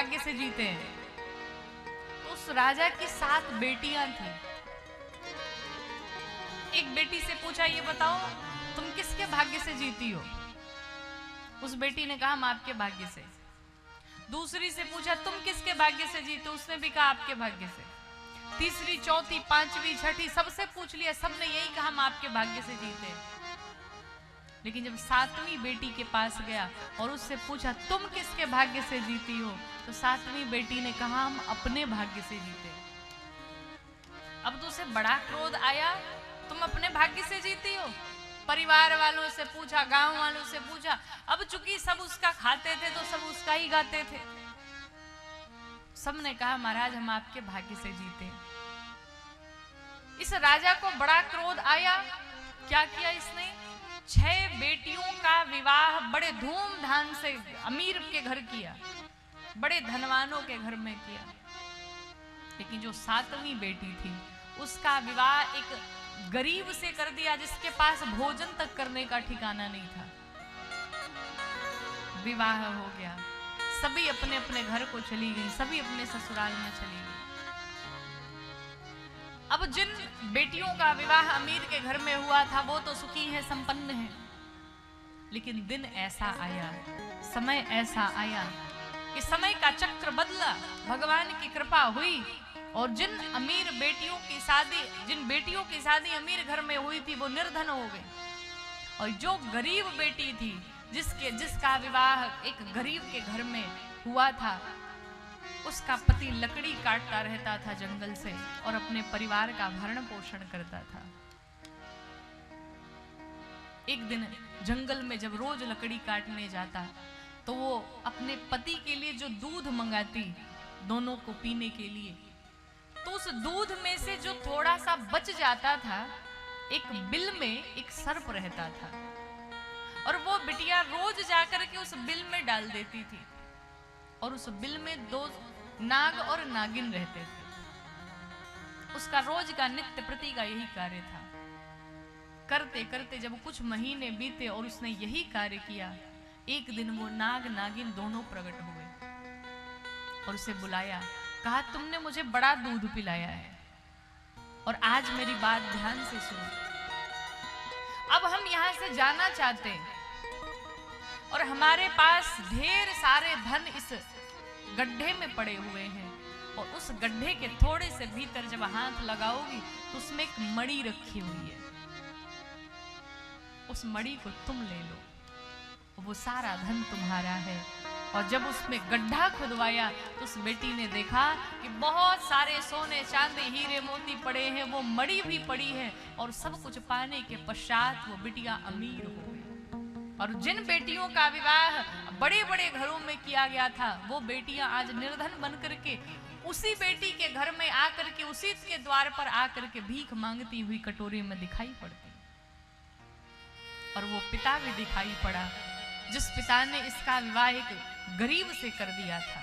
भाग्य से जीते हैं। तो उस राजा की 7 बेटियां थी। एक बेटी से पूछा, ये बताओ तुम किसके भाग्य से जीती हो? उस बेटी ने कहा, हम आपके भाग्य से। दूसरी से पूछा, तुम किसके भाग्य से जीते? उसने भी कहा, आपके भाग्य से। तीसरी, चौथी, पांचवी, छठी, सबसे पूछ लिया, सबने यही कहा, हम आपके भाग्य से जीते। लेकिन जब 7वीं बेटी के पास गया और उससे पूछा, तुम किसके भाग्य से जीती हो? तो 7वीं बेटी ने कहा, हम अपने भाग्य से जीते। अब तो उसे बड़ा क्रोध आया, तुम अपने भाग्य से जीती हो? परिवार वालों से पूछा, गांव वालों से पूछा। अब चूंकि सब उसका खाते थे तो सब उसका ही गाते थे। सबने कहा, महाराज हम आपके भाग्य से जीते। इस राजा को बड़ा क्रोध आया। क्या किया इसने? 6 बेटियों का विवाह बड़े धूमधाम से अमीर के घर किया, बड़े धनवानों के घर में किया। लेकिन जो 7वीं बेटी थी उसका विवाह एक गरीब से कर दिया, जिसके पास भोजन तक करने का ठिकाना नहीं था। विवाह हो गया, सभी अपने अपने घर को चली गई, सभी अपने ससुराल में चली गई। अब जिन बेटियों का विवाह अमीर के घर में हुआ था वो तो सुखी है, संपन्न है। लेकिन दिन ऐसा आया, समय ऐसा आया कि समय का चक्र बदला, भगवान की कृपा हुई और जिन बेटियों की शादी अमीर घर में हुई थी वो निर्धन हो गई। और जो गरीब बेटी थी, जिसका विवाह एक गरीब के घर में हुआ था, उसका पति लकड़ी काटता रहता था जंगल से और अपने परिवार का भरण पोषण करता था। एक दिन जंगल में जब रोज लकड़ी काटने जाता तो वो अपने पति के लिए जो दूध मंगाती दोनों को पीने के लिए, तो उस दूध में से जो थोड़ा सा बच जाता था, एक बिल में एक सर्प रहता था और वो बिटिया रोज जाकर के उस बिल में डाल देती थी और उस बिल में 2 नाग और नागिन रहते थे। उसका रोज का नित्य प्रति का यही कार्य था। करते करते जब कुछ महीने बीते और उसने यही कार्य किया, एक दिन वो नाग नागिन दोनों प्रकट हुए और उसे बुलाया, कहा, तुमने मुझे बड़ा दूध पिलाया है और आज मेरी बात ध्यान से सुनो। अब हम यहां से जाना चाहते हैं और हमारे पास ढेर सारे धन इस गड्ढे में पड़े हुए हैं और उस गड्ढे के थोड़े से भीतर जब हाथ लगाओगी तो उसमें एक मणि रखी हुई है। उस मणि को तुम ले लो, वो सारा धन तुम्हारा है। और जब उसमें गड्ढा खुदवाया तो उस बेटी ने देखा कि बहुत सारे सोने चांदी हीरे मोती पड़े हैं, वो मणि भी पड़ी है और सब कुछ पाने के पश्चात वो बिटिया अमीर हो गई। और जिन बेटियों का विवाह बड़े बड़े घरों में किया गया था, वो बेटियां आज निर्धन बन करके उसी बेटी के घर में आकर के, उसी के द्वार पर आकर के भीख मांगती हुई कटोरे में दिखाई पड़ती। और वो पिता भी दिखाई पड़ा, जिस पिता ने इसका विवाह एक गरीब से कर दिया था।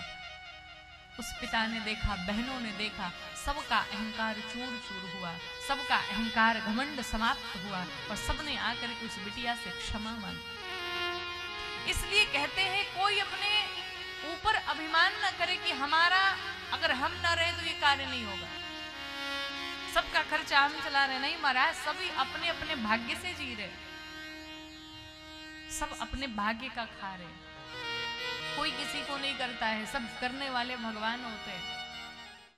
उस पिता ने देखा, बहनों ने देखा, सबका अहंकार चूर चूर हुआ, सबका अहंकार घमंड समाप्त हुआ और सबने आकर के उस बिटिया से क्षमा मांगी। इसलिए कहते हैं कोई अपने ऊपर अभिमान न करे कि हमारा अगर हम न रहे तो ये कार्य नहीं होगा, सबका खर्चा हम चला रहे। नहीं महाराज, सभी अपने अपने भाग्य से जी रहे, सब अपने भाग्य का खा रहे, कोई किसी को नहीं करता है, सब करने वाले भगवान होते हैं।